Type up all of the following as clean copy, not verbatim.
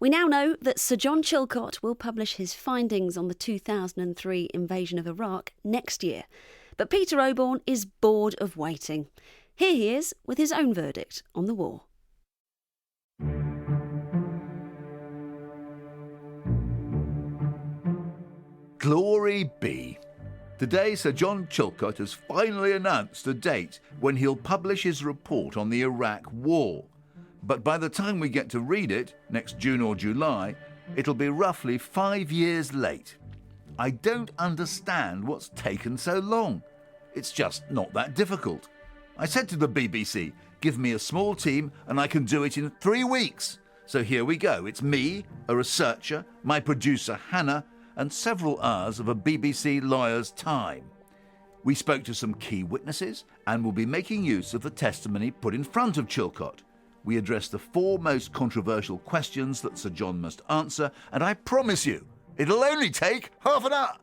We now know that Sir John Chilcot will publish his findings on the 2003 invasion of Iraq next year. But Peter Oborne is bored of waiting. Here he is with his own verdict on the war. Glory be. Today, Sir John Chilcot has finally announced a date when he'll publish his report on the Iraq War. But by the time we get to read it, next June or July, it'll be roughly 5 years late. I don't understand what's taken so long. It's just not that difficult. I said to the BBC, give me a small team and I can do it in 3 weeks. So here we go. It's me, a researcher, my producer Hannah, and several hours of a BBC lawyer's time. We spoke to some key witnesses and will be making use of the testimony put in front of Chilcot. We addressed the 4 most controversial questions that Sir John must answer, and I promise you, it'll only take half an hour.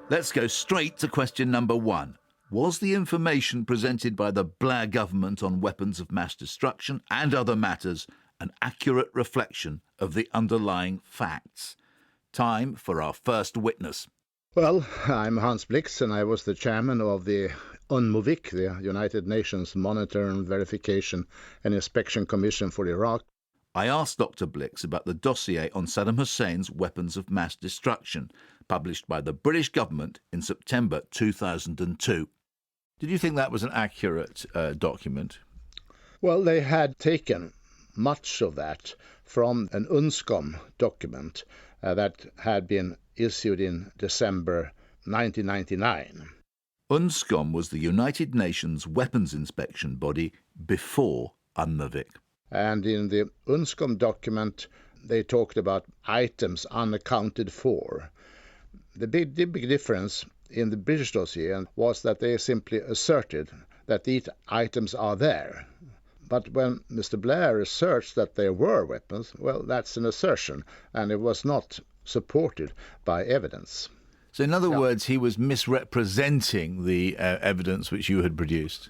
Let's go straight to question number 1. Was the information presented by the Blair government on weapons of mass destruction and other matters an accurate reflection of the underlying facts? Time for our first witness. Well, I'm Hans Blix, and I was the chairman of the UNMOVIC, the United Nations Monitoring, Verification and Inspection Commission for Iraq. I asked Dr. Blix about the dossier on Saddam Hussein's weapons of mass destruction, published by the British government in September 2002. Did you think that was an accurate document? Well, they had taken much of that from an UNSCOM document that had been issued in December 1999. UNSCOM was the United Nations weapons inspection body before UNMOVIC. And in the UNSCOM document, they talked about items unaccounted for. The big difference in the British dossier was that they simply asserted that these items are there. But when Mr. Blair asserts that there were weapons, well, that's an assertion, and it was not supported by evidence. So in other words, he was misrepresenting the evidence which you had produced?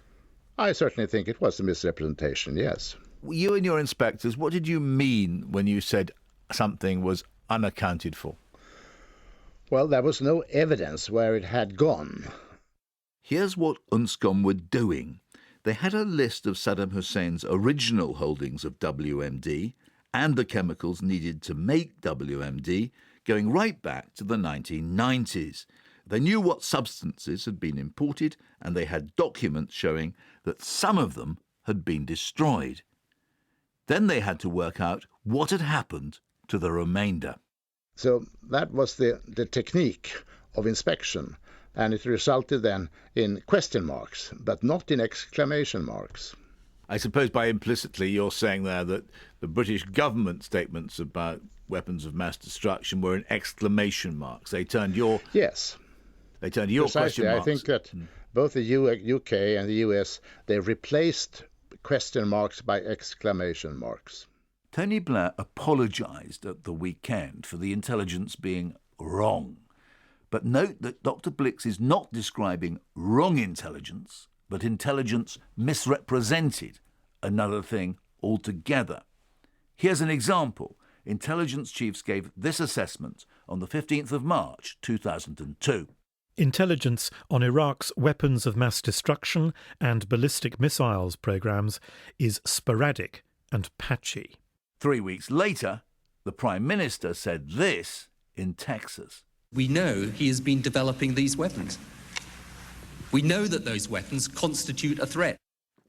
I certainly think it was a misrepresentation, yes. You and your inspectors, what did you mean when you said something was unaccounted for? Well, there was no evidence where it had gone. Here's what UNSCOM were doing. They had a list of Saddam Hussein's original holdings of WMD and the chemicals needed to make WMD, going right back to the 1990s. They knew what substances had been imported, and they had documents showing that some of them had been destroyed. Then they had to work out what had happened to the remainder. So that was the technique of inspection, and it resulted then in question marks, but not in exclamation marks. I suppose by implicitly you're saying there that the British government statements about weapons of mass destruction were in exclamation marks. They turned your... Yes. They turned your Precisely. question marks. I think that both the UK and the US, they replaced question marks by exclamation marks. Tony Blair apologised at the weekend for the intelligence being wrong. But note that Dr. Blix is not describing wrong intelligence, but intelligence misrepresented, another thing altogether. Here's an example. Intelligence chiefs gave this assessment on the 15th of March 2002. Intelligence on Iraq's weapons of mass destruction and ballistic missiles programmes is sporadic and patchy. 3 weeks later, the Prime Minister said this in Texas. We know he has been developing these weapons. We know that those weapons constitute a threat.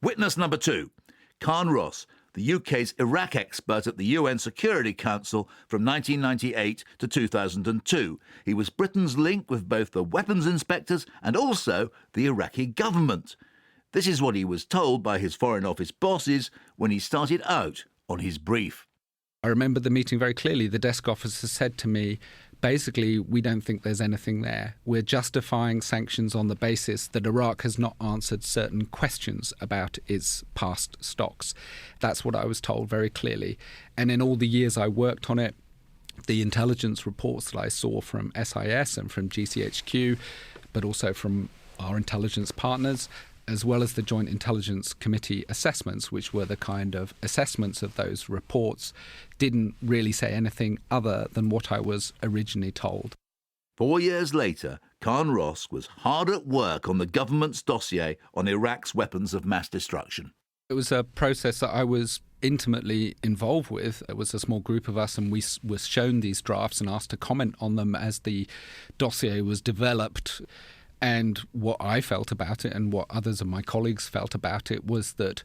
Witness number 2, Khan Ross, the UK's Iraq expert at the UN Security Council from 1998 to 2002. He was Britain's link with both the weapons inspectors and also the Iraqi government. This is what he was told by his Foreign Office bosses when he started out on his brief. I remember the meeting very clearly. The desk officer said to me, basically, we don't think there's anything there. We're justifying sanctions on the basis that Iraq has not answered certain questions about its past stocks. That's what I was told very clearly. And in all the years I worked on it, the intelligence reports that I saw from SIS and from GCHQ, but also from our intelligence partners, as well as the Joint Intelligence Committee assessments, which were the kind of assessments of those reports, didn't really say anything other than what I was originally told. 4 years later, Khan Ross was hard at work on the government's dossier on Iraq's weapons of mass destruction. It was a process that I was intimately involved with. It was a small group of us, and we were shown these drafts and asked to comment on them as the dossier was developed. And what I felt about it and what others of my colleagues felt about it was that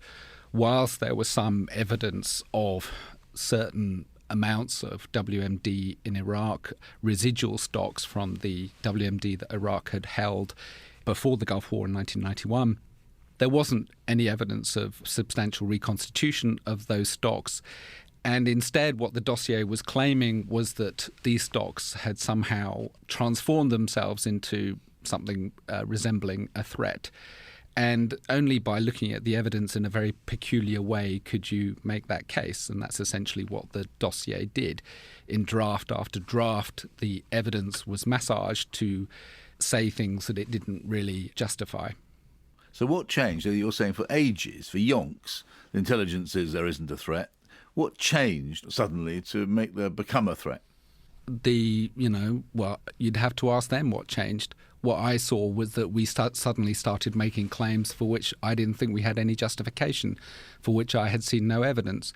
whilst there was some evidence of certain amounts of WMD in Iraq, residual stocks from the WMD that Iraq had held before the Gulf War in 1991, there wasn't any evidence of substantial reconstitution of those stocks. And instead, what the dossier was claiming was that these stocks had somehow transformed themselves into something resembling a threat. And only by looking at the evidence in a very peculiar way could you make that case. And that's essentially what the dossier did. In draft after draft, the evidence was massaged to say things that it didn't really justify. So what changed? You're saying for ages, for yonks, the intelligence says there isn't a threat. What changed suddenly to make there become a threat? Well, you'd have to ask them what changed. What I saw was that we suddenly started making claims for which I didn't think we had any justification, for which I had seen no evidence.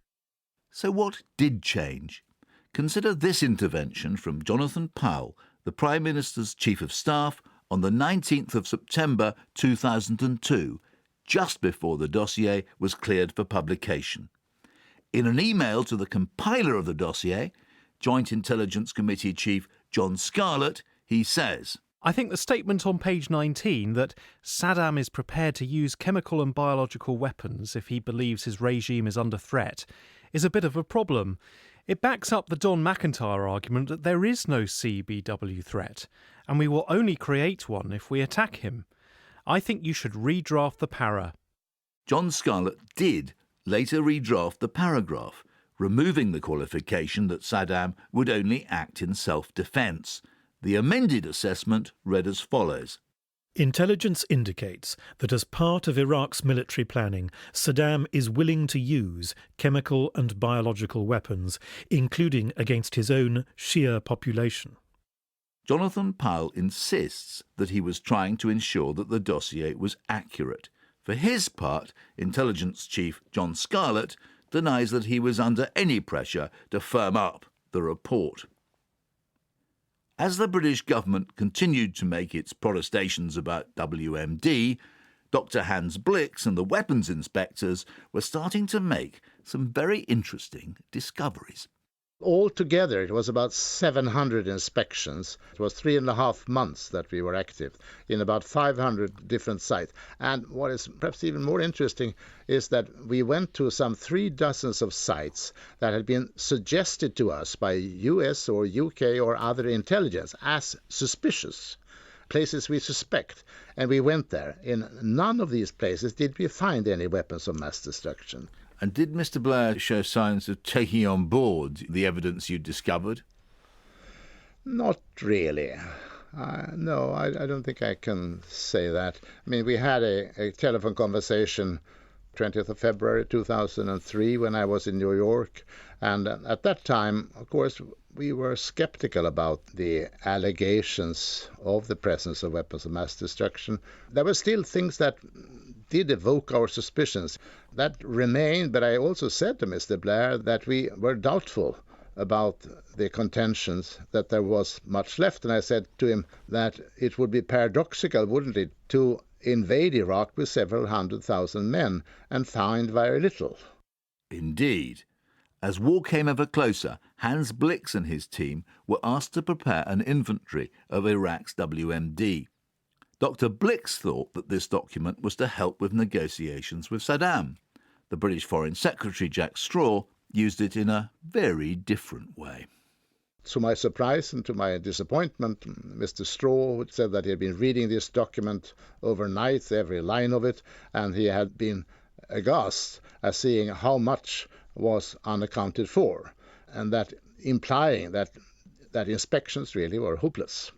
So what did change? Consider this intervention from Jonathan Powell, the Prime Minister's Chief of Staff, on the 19th of September 2002, just before the dossier was cleared for publication. In an email to the compiler of the dossier, Joint Intelligence Committee Chief John Scarlett, he says, I think the statement on page 19 that Saddam is prepared to use chemical and biological weapons if he believes his regime is under threat is a bit of a problem. It backs up the Don McIntyre argument that there is no CBW threat, and we will only create one if we attack him. I think you should redraft the para. John Scarlett did later redraft the paragraph, removing the qualification that Saddam would only act in self-defence. The amended assessment read as follows. Intelligence indicates that as part of Iraq's military planning, Saddam is willing to use chemical and biological weapons, including against his own Shia population. Jonathan Powell insists that he was trying to ensure that the dossier was accurate. For his part, Intelligence Chief John Scarlett denies that he was under any pressure to firm up the report. As the British government continued to make its protestations about WMD, Dr. Hans Blix and the weapons inspectors were starting to make some very interesting discoveries. Altogether, it was about 700 inspections. It was 3.5 months that we were active in about 500 different sites. And what is perhaps even more interesting is that we went to some 3 dozens of sites that had been suggested to us by US or UK or other intelligence as suspicious, places we suspect. And we went there. In none of these places did we find any weapons of mass destruction. And did Mr. Blair show signs of taking on board the evidence you discovered? Not really. No, I don't think I can say that. I mean, we had a telephone conversation 20th of February 2003 when I was in New York. And at that time, of course, we were skeptical about the allegations of the presence of weapons of mass destruction. There were still things that did evoke our suspicions. That remained, but I also said to Mr. Blair that we were doubtful about the contentions, that there was much left. And I said to him that it would be paradoxical, wouldn't it, to invade Iraq with several 100,000 men and find very little. Indeed. As war came ever closer, Hans Blix and his team were asked to prepare an inventory of Iraq's WMD. Dr. Blix thought that this document was to help with negotiations with Saddam. The British Foreign Secretary, Jack Straw, used it in a very different way. To my surprise and to my disappointment, Mr. Straw said that he had been reading this document overnight, every line of it, and he had been aghast at seeing how much was unaccounted for, and that implying that inspections really were hopeless.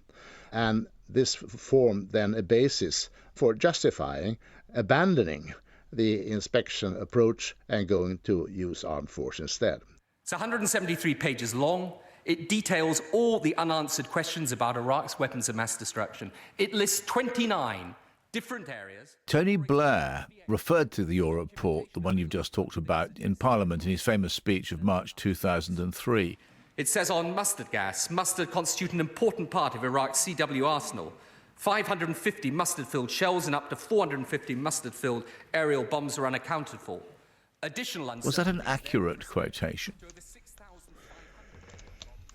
And this formed then a basis for justifying abandoning the inspection approach and going to use armed force instead. It's 173 pages long. It details all the unanswered questions about Iraq's weapons of mass destruction. It lists 29 different areas. Tony Blair referred to the Your report, the one you've just talked about, in Parliament in his famous speech of March 2003. It says on mustard gas, mustard constitutes an important part of Iraq's CW arsenal. 550 mustard-filled shells and up to 450 mustard-filled aerial bombs are unaccounted for. Was that an accurate quotation?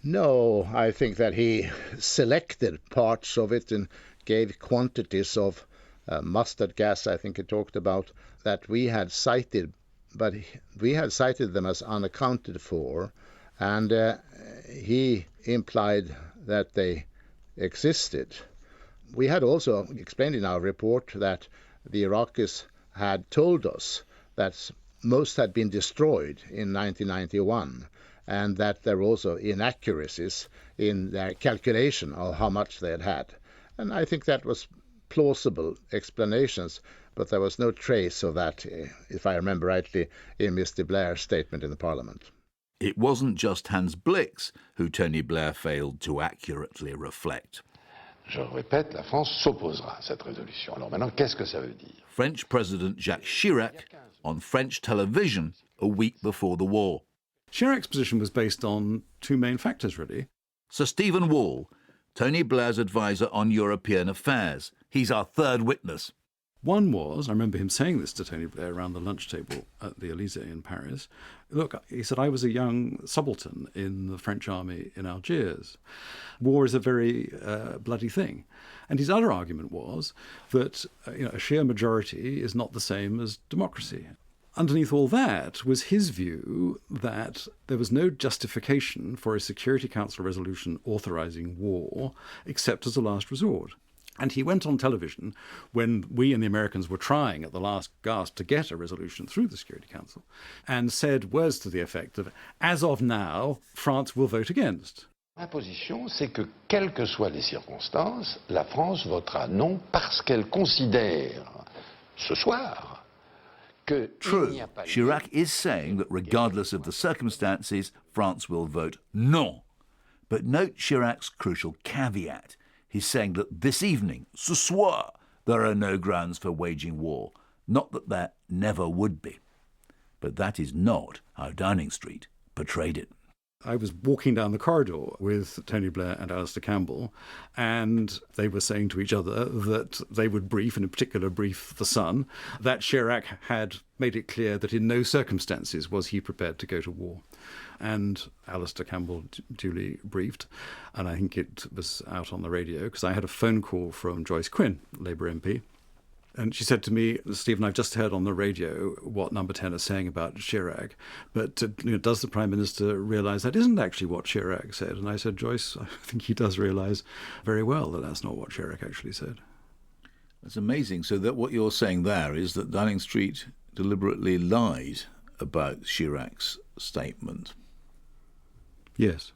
No, I think that he selected parts of it and gave quantities of mustard gas, I think he talked about, that we had cited, but we had cited them as unaccounted for, and he implied that they existed. We had also explained in our report that the Iraqis had told us that most had been destroyed in 1991, and that there were also inaccuracies in their calculation of how much they had had. And I think that was plausible explanations, but there was no trace of that, if I remember rightly, in Mr. Blair's statement in the Parliament. It wasn't just Hans Blix who Tony Blair failed to accurately reflect. Je répète, la France s'opposera à cette résolution. Alors maintenant, qu'est-ce que ça veut dire? French President Jacques Chirac on French television a week before the war. Chirac's position was based on two main factors, really. Sir Stephen Wall, Tony Blair's advisor on European affairs. He's our third witness. One was, I remember him saying this to Tony Blair around the lunch table at the Élysée in Paris. Look, he said, I was a young subaltern in the French army in Algiers. War is a very bloody thing. And his other argument was that a sheer majority is not the same as democracy. Underneath all that was his view that there was no justification for a Security Council resolution authorising war except as a last resort. And he went on television when we and the Americans were trying at the last gasp to get a resolution through the Security Council and said words to the effect of, as of now, France will vote against. Ma position, c'est que, quelles que soient les circonstances, la France votera non parce qu'elle considère, ce soir, que... True, Chirac is saying that regardless of the circumstances, France will vote non. But note Chirac's crucial caveat. He's saying that this evening, ce soir, there are no grounds for waging war. Not that there never would be. But that is not how Downing Street portrayed it. I was walking down the corridor with Tony Blair and Alistair Campbell, and they were saying to each other that they would brief, and in particular brief the Sun, that Chirac had made it clear that in no circumstances was he prepared to go to war. And Alistair Campbell duly briefed, and I think it was out on the radio, because I had a phone call from Joyce Quinn, Labour MP, and she said to me, Stephen, I've just heard on the radio what Number 10 is saying about Chirac, but does the Prime Minister realise that isn't actually what Chirac said? And I said, Joyce, I think he does realise very well that that's not what Chirac actually said. That's amazing. So that what you're saying there is that Downing Street deliberately lied about Chirac's statement. Yes.